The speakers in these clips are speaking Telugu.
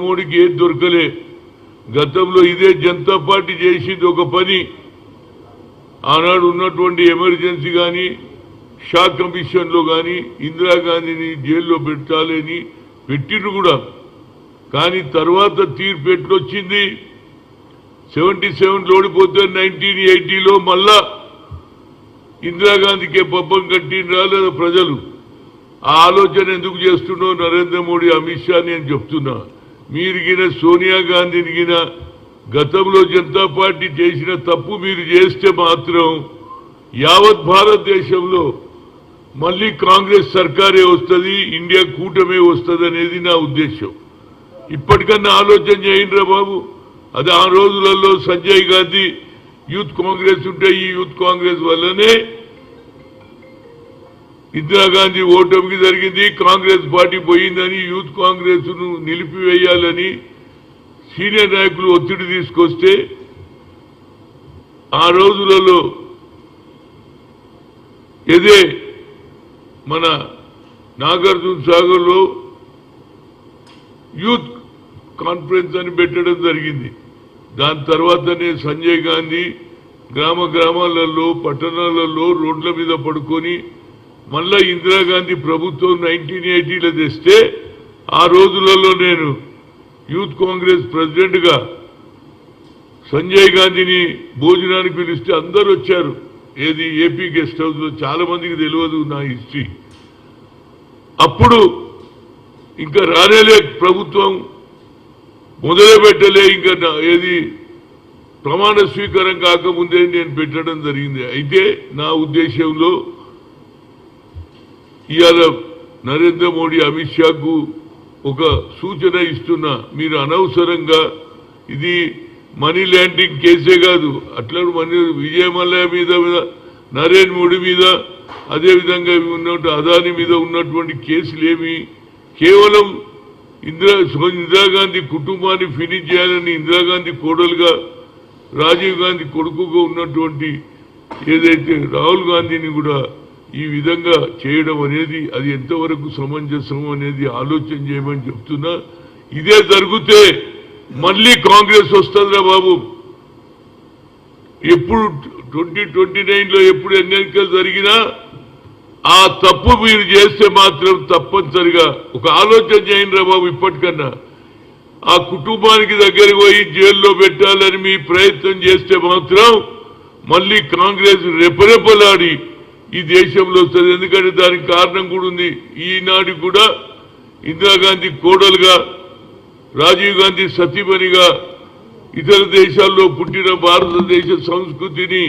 మోడీకి ఏది దొరకలే. గతంలో ఇదే జనతా పార్టీ చేసింది ఒక పని. ఆనాడు ఉన్నటువంటి ఎమర్జెన్సీ కానీ షా కమిషన్లో కానీ ఇందిరాగాంధీని జైల్లో పెట్టాలని పెట్టిండ్రు కూడా. కానీ తర్వాత తీర్పు ఎట్లొచ్చింది? 77 ఓడిపోతే 1980లో మళ్ళా ఇందిరాగాంధీకే పబ్బం కట్టిండ్రా లేదా ప్రజలు? ఆ ఆలోచన ఎందుకు చేస్తున్నావు నరేంద్ర మోడీ, అమిత్ షా? నేను చెప్తున్నా, మీరు గిన సోనియా గాంధీని గిన గతంలో జనతా పార్టీ చేసిన తప్పు మీరు చేస్తే మాత్రం యావత్ భారతదేశంలో మళ్ళీ కాంగ్రెస్ సర్కారే వస్తుంది, ఇండియా కూటమే వస్తుంది అనేది నా ఉద్దేశం. ఇప్పటికన్నా ఆలోచన చేయండిరా బాబు. అది ఆ రోజులలో సంజయ్ గాంధీ యూత్ కాంగ్రెస్ ఉంటే ఈ యూత్ కాంగ్రెస్ వల్లనే ఇందిరాగాంధీ ఓటమికి జరిగింది, కాంగ్రెస్ పార్టీ పోయిందని యూత్ కాంగ్రెస్ ను నిలిపివేయాలని సీనియర్ నాయకులు ఒత్తిడి తీసుకొస్తే ఆ రోజులలో ఇదే మన నాగార్జున సాగర్లో యూత్ కాన్ఫరెన్స్ అని పెట్టడం జరిగింది. దాని తర్వాతనే సంజయ్ గాంధీ గ్రామాలలో పట్టణాలలో రోడ్ల మీద పడుకొని మళ్ళా ఇందిరాగాంధీ ప్రభుత్వం 1980లో తెస్తే ఆ రోజులలో నేను యూత్ కాంగ్రెస్ ప్రెసిడెంట్గా సంజయ్ గాంధీని భోజనానికి పిలిస్తే అందరూ వచ్చారు. ఏది ఏపీ గెస్ట్ హౌస్లో. చాలా మందికి తెలియదు నా హిస్టరీ. అప్పుడు ఇంకా రానేలే, ప్రభుత్వం మొదలే పెట్టలే, ఇంకా ఏది ప్రమాణ స్వీకారం కాకముందే నేను పెట్టడం జరిగింది. అయితే నా ఉద్దేశంలో ఇవాళ నరేంద్ర మోడీ అమిత్ షాకు ఒక సూచన ఇస్తున్నా, మీరు అనవసరంగా ఇది మనీ ల్యాండింగ్ కేసే కాదు, అట్లా విజయ్ మల్య మీద నరేంద్ర మోడీ మీద అదేవిధంగా ఉన్నట్టు అదాని మీద ఉన్నటువంటి కేసులేమి కేవలం ఇందిరాగాంధీ కుటుంబాన్ని ఫినిష్ చేయాలని ఇందిరాగాంధీ కోడలుగా రాజీవ్ గాంధీ కొడుకుగా ఉన్నటువంటి ఏదైతే రాహుల్ గాంధీని కూడా ఈ విధంగా చేయడం అనేది అది ఎంతవరకు సమంజసం అనేది ఆలోచన చేయమని చెప్తున్నా. ఇదే జరిగితే మళ్ళీ కాంగ్రెస్ వస్తుందిరా బాబు. ఎప్పుడు 2029లో ఎప్పుడు ఎన్నికలు జరిగినా ఆ తప్పు మీరు చేస్తే మాత్రం తప్పనిసరిగా ఒక ఆలోచన చేయండి రా బాబు. ఇప్పటికన్నా ఆ కుటుంబానికి దగ్గరికి పోయి జైల్లో పెట్టాలని మీ ప్రయత్నం చేస్తే మాత్రం మళ్ళీ కాంగ్రెస్ రెపరెపలాడి ఈ దేశంలో వస్తుంది. ఎందుకంటే దానికి కారణం కూడా ఉంది. ఈనాటికి కూడా ఇందిరాగాంధీ కోడలుగా రాజీవ్ గాంధీ సతీమణిగా ఇతర దేశాల్లో పుట్టిన భారతదేశ సంస్కృతిని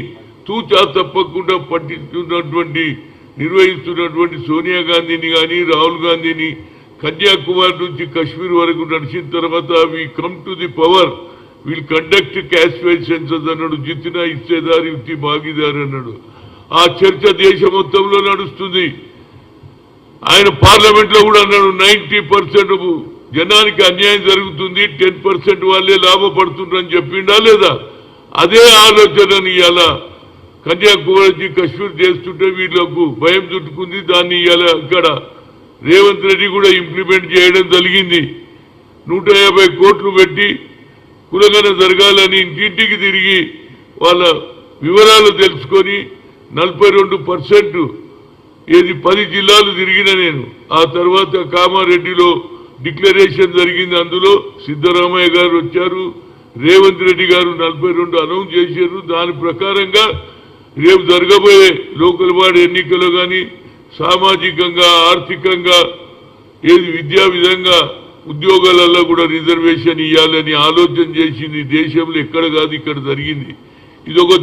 తూచా తప్పకుండా పట్టిస్తున్నటువంటి నిర్వహిస్తున్నటువంటి సోనియా గాంధీని కానీ రాహుల్ గాంధీని కన్యాకుమారి నుంచి కశ్మీర్ వరకు నడిచిన తర్వాత we come to the power, will conduct caste census అన్నాడు. జిత్తినా ఇచ్చేదారి యుక్తి భాగీదారి అన్నాడు. ఆ చర్చ దేశం మొత్తంలో నడుస్తుంది. ఆయన పార్లమెంట్ లో కూడా అన్నాడు 90% జనానికి అన్యాయం జరుగుతుంది, 10% వాళ్ళే లాభపడుతుండ్రని చెప్పిండా లేదా? అదే ఆలోచనని ఇవాళ కన్యాకుమారి కశ్మీర్ చేస్తుంటే వీళ్ళకు భయం చుట్టుకుంది. దాన్ని ఇవాళ ఇక్కడ రేవంత్ రెడ్డి కూడా ఇంప్లిమెంట్ చేయడం జరిగింది. 150 కోట్లు పెట్టి కులగన జరగాలని ఇంటింటికి తిరిగి వాళ్ళ వివరాలు తెలుసుకొని 42% ఏది 10 జిల్లాలు తిరిగిన నేను. ఆ తర్వాత కామారెడ్డిలో డిక్లరేషన్ జరిగింది. అందులో సిద్ధరామయ్య గారు వచ్చారు, రేవంత్ రెడ్డి గారు 42 అనౌన్స్ చేశారు. దాని ప్రకారంగా రేపు జరగబోయే లోకల్ బాడీ ఎన్నికల్లో కానీ సామాజికంగా ఆర్థికంగా ఏది విద్యా విధంగా ఉద్యోగాలలో కూడా రిజర్వేషన్ ఇవ్వాలని ఆలోచన చేసింది. దేశంలో ఎక్కడ కాదు ఇక్కడ జరిగింది. ఇది ఒక